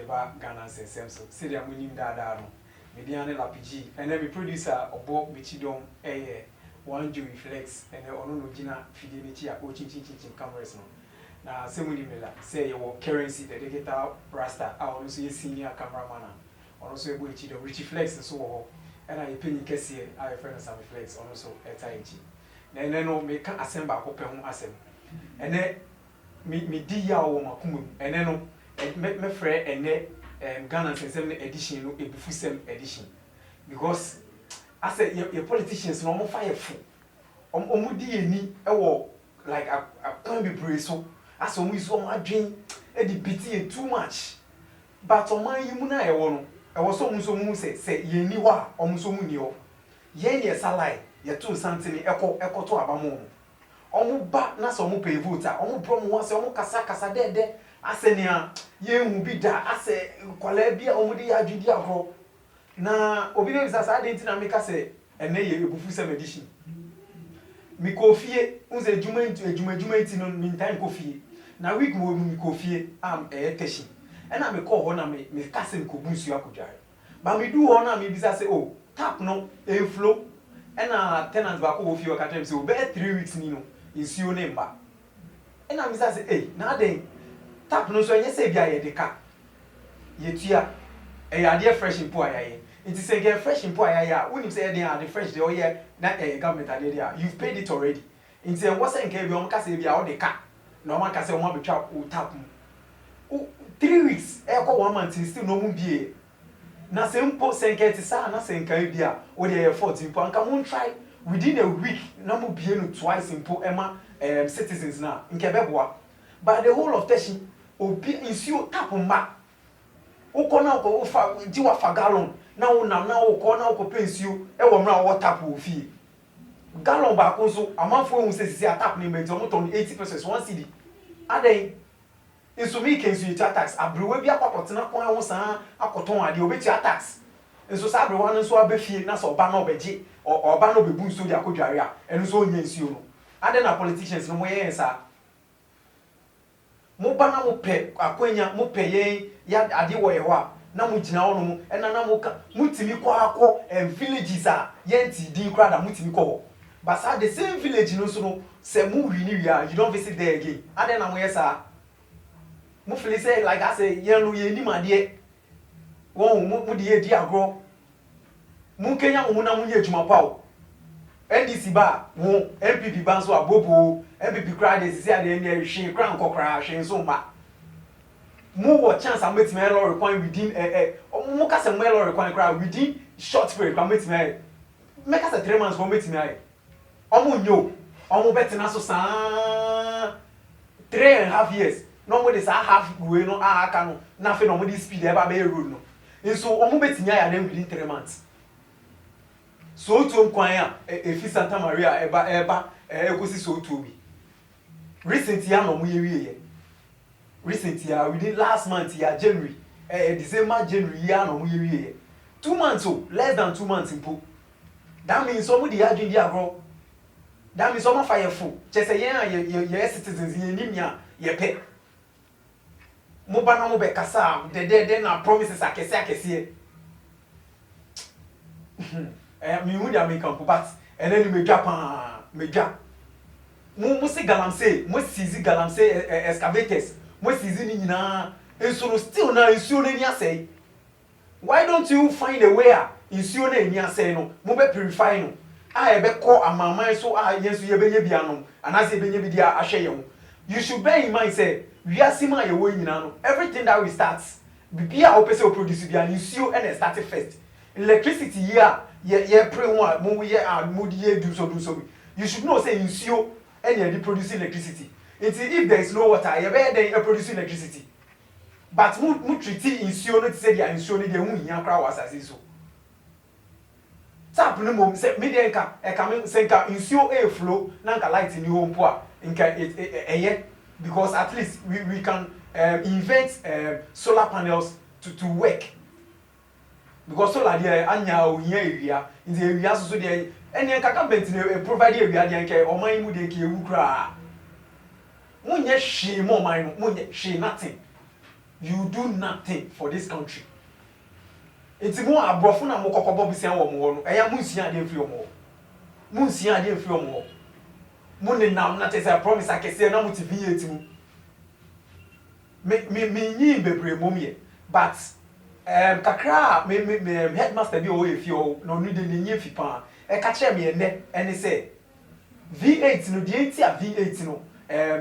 ba Ghana sensem so see dia munim dada no me dia ne lapigi and then me producer obo Michidom one Joey Flex and ono no gina fidi ni chi a o chin cameras no na se munim la say your currency the digital rasta a ono so ye senior cameraman ono so ebo Michidom Richie Flex so wo and I penny kese I friend Sammy Flex ono so eta echi na no me ka asem ba ko pe ho asem and me di ya wo makumum ene no me frɛ ene Ghana sensem edition no ebufusem edition because I said your politicians no mo fire fu omo di eni ewo like a plan be pray so as omo iso omo adwen e di biti too much but oman yimu na ewo no ewo so mu se ye ni wa omo so mu ni o ye ne salai ye to santini ekoto abamo omo ba na so omo pay vote a omo bro mo ase omo kasa dede asenia ye hu bi da ase kwala bia omo di adwidi agro na obi be bisa sa dey na make say ene ye ebufusem edition mi kofie unze ejuma nti no mi time kofie na week mo mi kofie am teshi ena me call ho na me kase mi kobunsu akodware ba mi du ho na me bisa say oh tap no e flow ena tenant ba ko ofie o katem say o be 3 weeks ni no insuo ne mba ena mi say eh na den tap no so enye say bia ye de ka ye tua e ya de fresh impo ayaye it is again fresh impo ayaya when you say the fresh the oye na government ade there you've paid it already in say what say nke bi o ka say bia o de ka na o ma ka say o ma betwa o tap 3 weeks e ko 1 month still no mu bie na say mpo say nke ti sa na say nka bia o de 14 mpo anka mo try within a week na mo bie no twice mpo ema citizens na nke beboa but the whole of teshi obi insuo tap mba ukona ko ufa diwa fa gallon na unam na ukona ko pensio e wo mra wo tap wo fi gallon ba ko so amanfo hu se sisi tap ni meti omo ton 80% 1 cedi aden enso mi kensu ita tax abrewe bi akopotena kon ho san akoton ade obeti tax enso sa abrewa no so abefie na so oba na obeje oba na obebu nso di akodware a eno so onye nsio no aden na politicians no mo ye nsa mo ba na mo pe akwanya mo pe yen ya ade wo ye ho a na mo gina wono mo ena na mo ka mutimi kwa akọ villages a yenti din kra da mutimi ko but sa the same village no so no se mo wi ni wi a you don't visit there again ade na mo yesa mo feel say like I say yen no ye ni made won mo de ye di agro mo kenya mo na mo ye adwuma pa o NDC ba wo MPP ban so abobo MPP kra de sisi ade ni hwe kra nkokra hwe so ma mo wo chance am meet me lorry kwan within mo ka se mo lorry kwan kra within short period am meet me make us 3 months go meet me ai omo nyo omo betina so san 3.5 years no mo de sa half way no aka no na fe no mo di speed e ba be road no nso omo betinya ya dem within 3 months so to nkwan a efi Santa Maria eba ekosi so to bi recent ya no mo ye wiye recent ya within last month ya January December January ya no mo ye wiye 2 months oh less than 2 months impo that means some dey adwin dey agro that means some fireful chese ye citizens ye nimia ye pe mo ba na mo be kasa de na promises akese mi hu dia me kan but ene ni medwa pa medwa mo se galamsey mo sizi galamsey excavators mo sizi ni nyina enso still na ensuo na ni asey why don't you find a way a ensuo na ni asey no mo be purify no a e be ko amaman so a yenso ye benye bia no anase benye bi dia ahwe ye ho you should bear in mind say we are sima ye wo nyina no everything that we start bibia opese o produce bia ensuo and start first electricity here ye pray one mo ye mo die do so you should know say ensuo and ye produce electricity if there is no water ye be then produce electricity but mu treat ensuo no to say dia ensuo no dey hu hia kra wasase so tap no mom say me dey nka e ka me say nka ensuo e flow na nka light ni ho mpo a nka eye because at least we can invent solar panels to work because solar there anya ohia ewia nze ewia so there ene nka government na provide ewia there nka oman mu dey ke ewu kra munye hwe mo man munye hwe nothing you do nothing for this country. It's more abrofo na mo kokobo bisia wo mo no eya mo nsia ade mfiri mo mo nsia ade mfiri mo mo ne nam na tese promise akese na mo ti V8 mu me nyi bebre mom ye but kakra me headmaster bi o efi o no nu de nyi fi pa e ka kire me ene ene say V8 no de enti a V8 no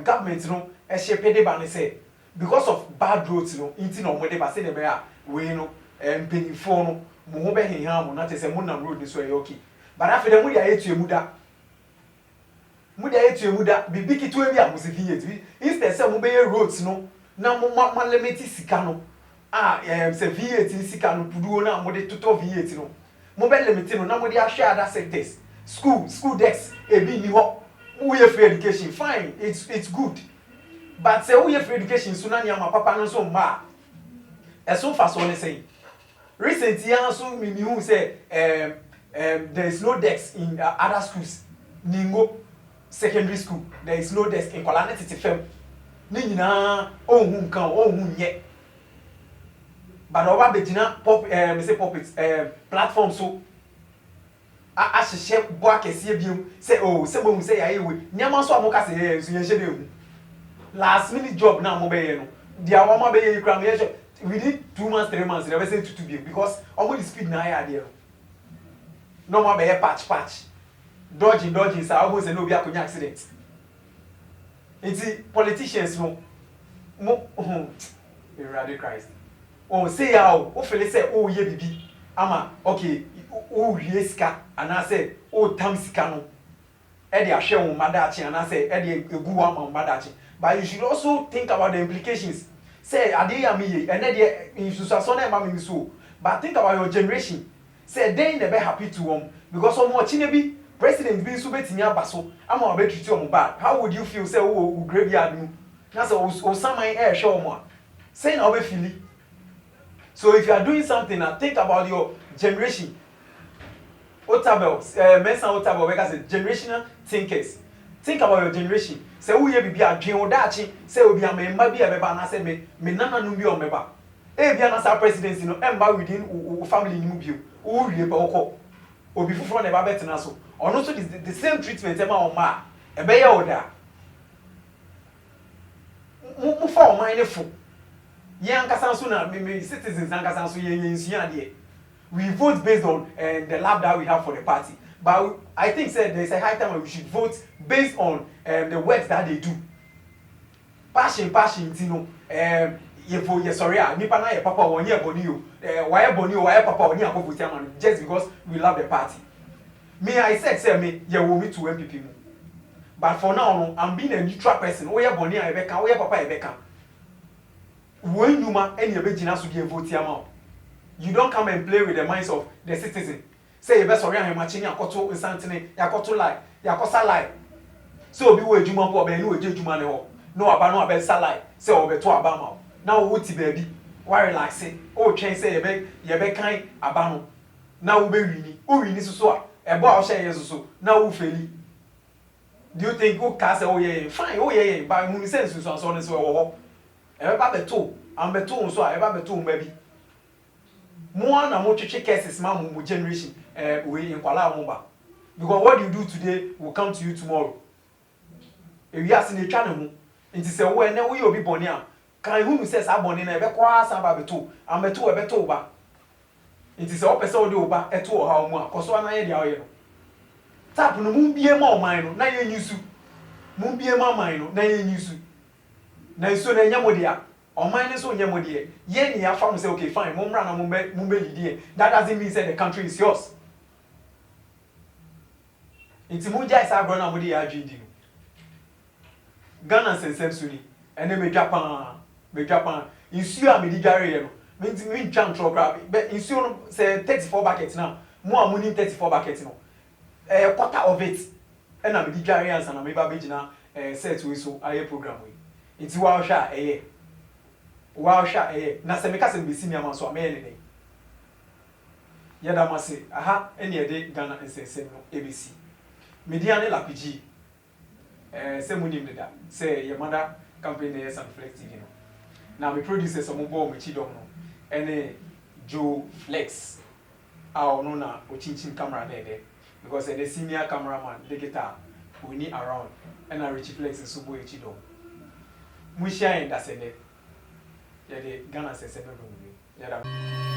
government no e shepe de ba ne say because of bad roads no enti no mo de ba say ne be a we no penifo no mo ho be henha mo na tese mo nam road ni so e okay but after dem mo dia etuemu da bibi kitu e bi a mo se V8 instead say mo be roads no na mo ma limit sika no se V8 sika no puduo na mo de toto V8 no mo be limit no na mo de ahwe other sectors school desks e bi ni ho mo ye free education fine it's good but say we free education so na nya ma papa no so mba e so fa so ne say recently also me who say there is no desk in other schools Ningo secondary school there is no desk in Kolane Titi Fem ni nyina ohun kan ohun ye but oba begina pop me say puppet platform so a hye bo akese biom say oh say bo say yaye we nyama so amoka say so ye hye dem last minute job na mo be ye no dia wama be ye kra me ye within 2 months 3 months they say to be because almost the speed na high there no more be patch dodging say almost say no be akonya accident it's politicians mo erade Christ oh say how o feel say oh ye bibi ama okay o wie sika ana say o tam sika no e dey ahwe wo madachi ana say e dey egu wa ma madachi but you should also think about the implications. Say ade ya me ye ene de insusu na ma me so but think about your generation say they never happy to because omo chine bi president bi so betimi abaso ama obetwiti omo bad how would you feel say o graveyard mu na say o saman e hwe omo say na obefili so if you are doing something now think about your generation Otabel Mensa Otabel we say generational thinkers. Think about your generation. Say who ye bibi adwen odachi say obi amemba bi ebeba na say me nana no bi omeba. E bia na sa presidency no emba within family ni mu bio. Wo wie ba okọ. Obi fufuro na eba betina so. Ono so the same treatment ema o ma. Ebe ye oda. Mu fa o man ne fo. Ye ankasa so na me citizens ankasa so ye nsua de. We vote based on the love that we have for the party. But I think there's a high time when we should vote based on the works that they do. Passion, you know. Sorry, nipa na ye papa wonye boni o. Why boni o, why papa wonye akofo tiaman just because we love the party. Me, I said, say me, ye will meet to MPP mu. But for now, I'm being a neutral person. Oya boni a ebeka, oya papa ebeka. When you ma any ebejina so dey vote tiaman. You don't come and play with the minds of the citizen. Say you best sorry and machine yakoto insantine yakoto lie yakosa lie so obi wo ejuma po be ni wo je ejuma ne ho no aba no aba sa lie say obe to aba ma now wo ti baby why relax o twen say ye be kan aba no na wo be wini o wini so a ebo a wo hye ye so na wo feli do you think o ka say o ye fine o ye but mu sense so so ne so wo ho e be ba beto am beto so a e ba beto mba bi mo na mo twetwe cases ma mo generation we in kwala mo ba because what you do today will come to you tomorrow if you ask in the channel nti se wo ene wo ye obi boni a kan hu nu se sa boni na e be kwa sa ba beto am beto e beto ba nti se o pese o de o ba eto o ha mo a koso na ye dia o ye no tap no mu bie ma o man no na ye nyusu mu bie ma man no na ye nyusu na so na nya mo dia o man ne so nya mo dia ye ni ya fa mo say okay fine mo mra na mo be lidie that doesn't mean say the country is yours. Inti mu jai sa bro na mo dia adwindi no Ghana sensem suni ene me Japan insu a me di dware ye no me ntwa ntro kra be insu no say 34 buckets now mo amuni 34 buckets no quarter of it ena me di dware ansa na me ba begina set we so aye program we inti wa hwa na se me ka se me si me am so amene ne yada mase aha ene ye de Ghana sensem no ABC Mediane la PG se munim da se ye mother campaign yes and flex TV no na me producers omo bo me chi dom no ene Joe Flex a ono na ochinchin camera na ede because the senior cameraman the guitar we need around and Richie Flex and Subo chi dom mu shine that say de Ghana say 7 room ya